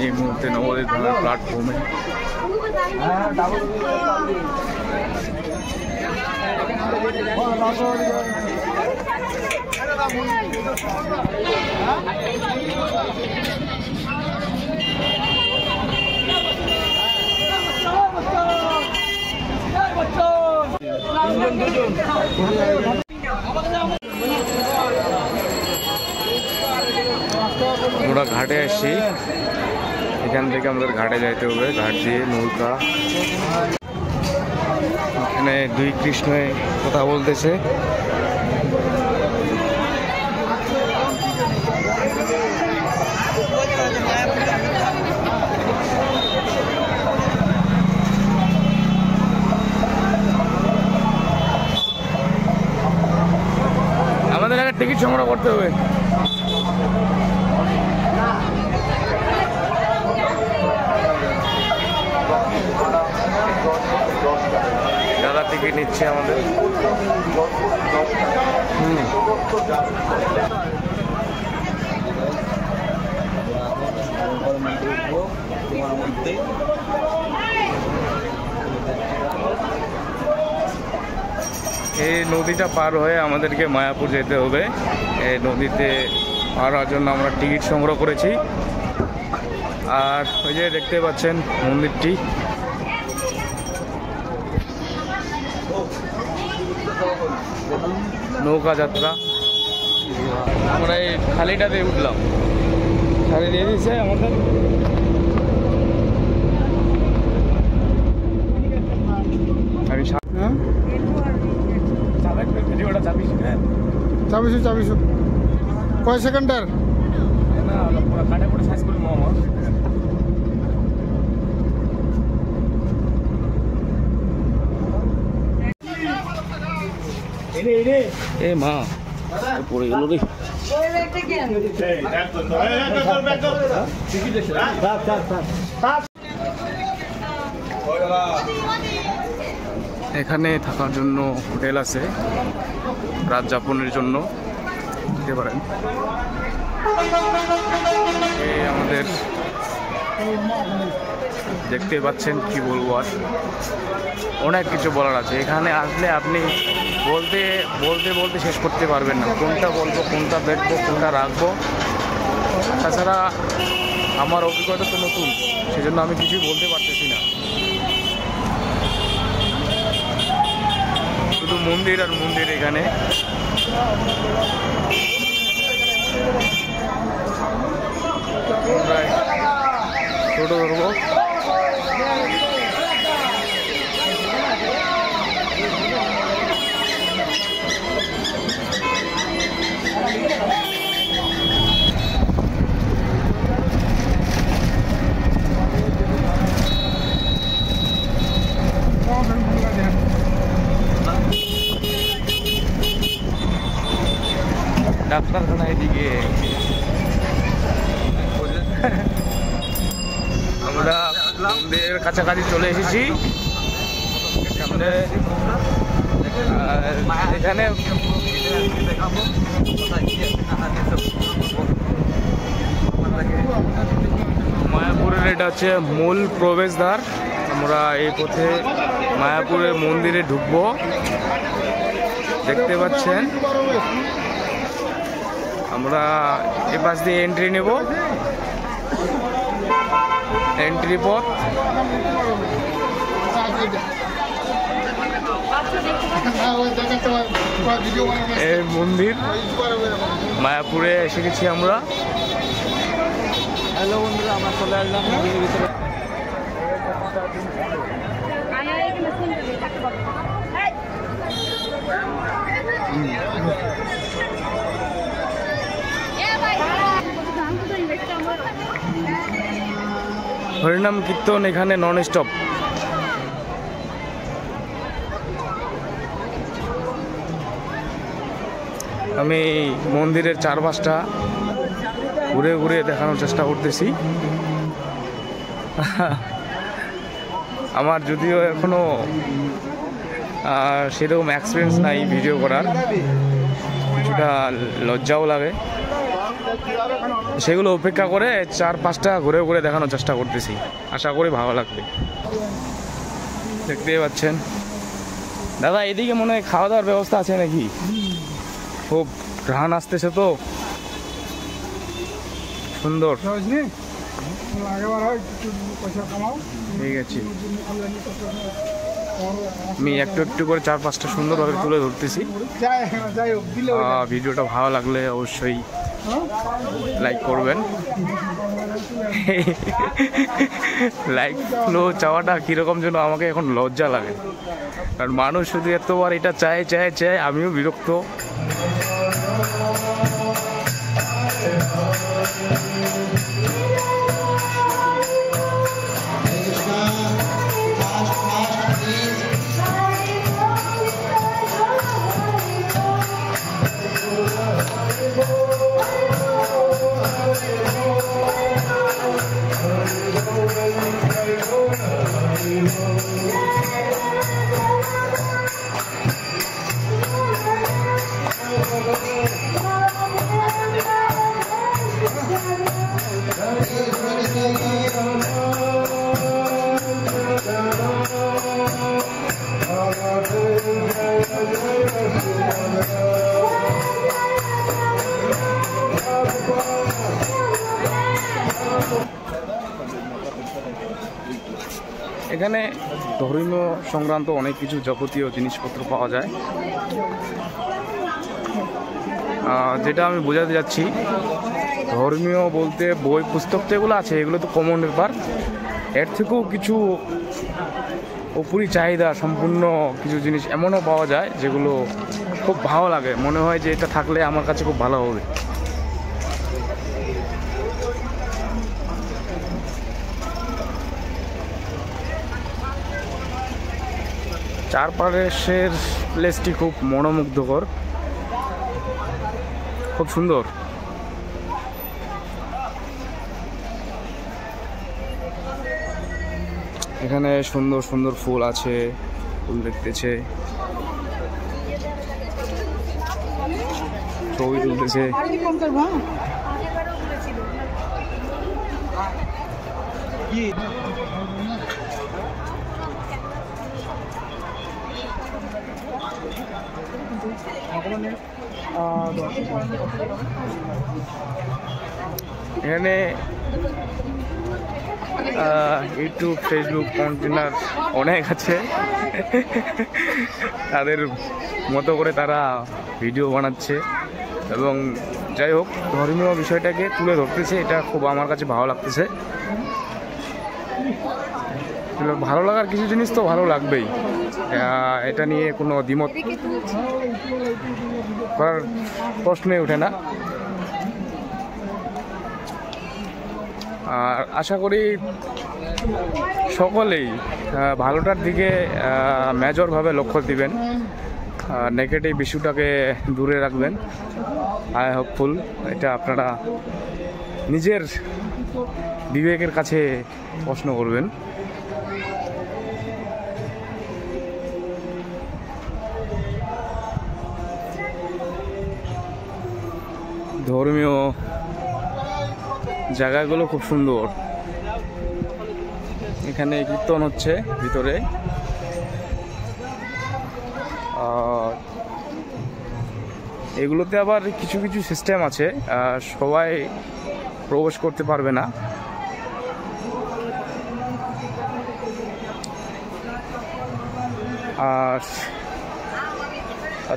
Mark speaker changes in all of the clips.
Speaker 1: এই মুহূর্তে নবদ্বীপ থানার প্ল্যাটফর্মে আমরা ঘাটে আসছি। এখান থেকে আমাদের ঘাটে যাইতে হবে, ঘাট দিয়ে নৌকা। এখানে দুই কৃষ্ণ কথা বলতেছে। আমাদের আগে টিকিট সংগ্রহ করতে হবে। দাদা টিকিট নিচ্ছে আমাদের। এই নদীটা পার হয়ে আমাদেরকে মায়াপুর যেতে হবে। এই নদীতে পার হওয়ার জন্য আমরা টিকিট সংগ্রহ করেছি। আর ওই যে দেখতে পাচ্ছেন মন্দিরটি, নৌকা যাত্রা। আমরা এই খালিটাতে উঠলাম, খালি দিয়ে দিচ্ছে আমাদের। আমি
Speaker 2: চাবিশো কয় সেকেন্ডার
Speaker 1: কাটে করে সাইজ করি মামা। এ মা পড়ে গেল রে। এখানে থাকার জন্য হোটেল আছে, রাত যাপনের জন্য দিতে পারেন। এই আমাদের দেখতে পাচ্ছেন, কি বলবো আর, অনেক কিছু বলার আছে। এখানে আসলে আপনি বলতে বলতে বলতে শেষ করতে পারবেন না, কোনটা বলবো, কোনটা দেখবো, কোনটা রাখবো। তাছাড়া আমার অভিজ্ঞতা তো নতুন, সেজন্য আমি কিছুই বলতে পারতেছি না। শুধু মন্দির আর মন্দির। এখানে ছোটো ধরবো। ডাক্তারখানা এদিকে। আমরা মন্দিরের কাছাকাছি চলে এসেছি। সামনে এখানে মায়াপুরের এটা হচ্ছে মূল প্রবেশদ্বার। আমরা এই পথে মায়াপুরের মন্দিরে ঢুকবো। দেখতে পাচ্ছেন আমরা এ পাশ দিয়ে এন্ট্রি নেব। এন্ট্রি পথ। এই মন্দির মায়াপুরে এসে গেছি আমরা। হ্যালো বন্ধুরা, আমরা চলে আসলাম মন্দিরের ভিতরে। হরিনাম কীর্তন এখানে নন স্টপ। আমি মন্দিরের চারপাশটা ঘুরে ঘুরে দেখানোর চেষ্টা করতেছি। আমার যদিও এখনো সেরকম এক্সপিরিয়েন্স নাই ভিডিও করার, কিছুটা লজ্জাও লাগে, সেগুলো উপেক্ষা করে 4-5টা ঘুরে ঘুরে দেখানোর চেষ্টা করতেছি। আশা করি ভালো লাগবে। দেখতেই পাচ্ছেন দাদা, এদিকে মনে হয় খাওয়া দাওয়ার ব্যবস্থা আছে নাকি? খুব ঘ্রাণ আসতেছে তো, সুন্দর। ঠিক আছে, আমি একটু একটু করে 4-5টা সুন্দরভাবে তুলে ধরতেছি। ভিডিওটা ভালো লাগলে অবশ্যই লাইক করবেন। লাইক ফ্লো চাওয়াটা কীরকম যেন আমাকে এখন লজ্জা লাগে, কারণ মানুষ শুধু এতবার এটা চায় চায় চায়, আমিও বিরক্ত। এখানে ধর্মীয় সংক্রান্ত অনেক কিছু যাবতীয় জিনিসপত্র পাওয়া যায়। যেটা আমি বোঝাতে যাচ্ছি, ধর্মীয় বলতে বই পুস্তক তো এগুলো আছে, এগুলো তো কমন ব্যাপার। এর থেকেও কিছু উপরি চাহিদা সম্পূর্ণ কিছু জিনিস এমনও পাওয়া যায় যেগুলো খুব ভালো লাগে, মনে হয় যে এটা থাকলে আমার কাছে খুব ভালো হবে। চারপাশের প্লেসটি খুব মনোমুগ্ধকর, খুব সুন্দর। এখানে সুন্দর সুন্দর ফুল আছে, ফুল দেখতেছে, ছবি তুলতেছে। এখানে ইউটিউব, ফেসবুক কন্টেনার অনেক আছে, তাদের মতো করে তারা ভিডিও বানাচ্ছে এবং যাই হোক ধর্মীয় বিষয়টাকে তুলে ধরতেছে। এটা খুব আমার কাছে ভালো লাগতেছে। ভালো লাগার কিছু জিনিস তো ভালো লাগবেই, এটা নিয়ে কোনো দ্বিমত করার প্রশ্নই ওঠে না। আর আশা করি সকলেই ভালোটার দিকে মেজরভাবে লক্ষ্য দিবেন, নেগেটিভ ইস্যুটাকে দূরে রাখবেন। আই হোপফুল এটা আপনারা নিজের বিবেকের কাছে প্রশ্ন করবেন। ধর্মীয় জায়গাগুলো খুব সুন্দর। এখানে কীর্তন হচ্ছে ভিতরে, এগুলোতে আবার কিছু কিছু সিস্টেম আছে, সবাই প্রবেশ করতে পারবে না। আর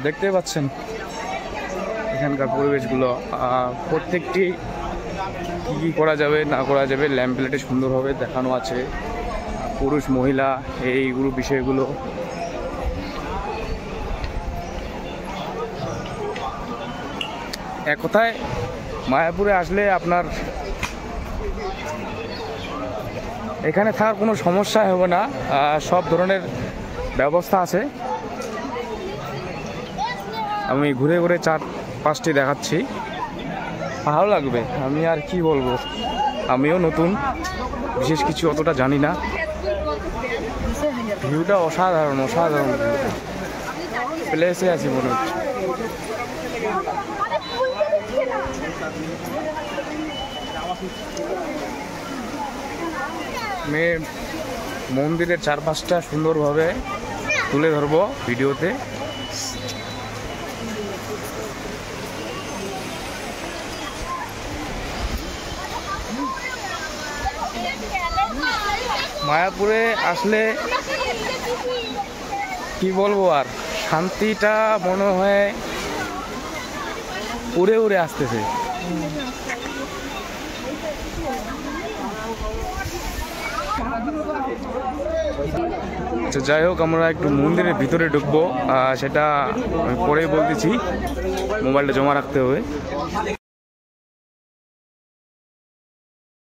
Speaker 1: দেখতে পাচ্ছেন এখানকার পরিবেশগুলো, প্রত্যেকটি কী কী করা যাবে না করা যাবে ল্যাম্প প্লেটে সুন্দরভাবে দেখানো আছে, পুরুষ মহিলা এইগুলো বিষয়গুলো। এক কথায় মায়াপুরে আসলে আপনার এখানে থাকার কোনো সমস্যা হবে না, সব ধরনের ব্যবস্থা আছে। আমি ঘুরে ঘুরে 4-5টি দেখাচ্ছি, ভালো লাগবে। আমি আর কি বলবো, আমিও নতুন, বিশেষ কিছু অতটা জানি না। ভিউটা অসাধারণ অসাধারণ, প্লেসে আছি মনে হচ্ছে। আমি মন্দিরের চারপাশটা সুন্দরভাবে তুলে ধরবো ভিডিওতে। মায়াপুরে আসলে কি বলবো আর, শান্তিটা মনে হয় উড়ে উড়ে আসতেছে। আচ্ছা, যাই হোক, আমরা একটু মন্দিরের ভিতরে ঢুকবো, সেটা আমি পরেই বলতেছি, মোবাইলটা জমা রাখতে হবে।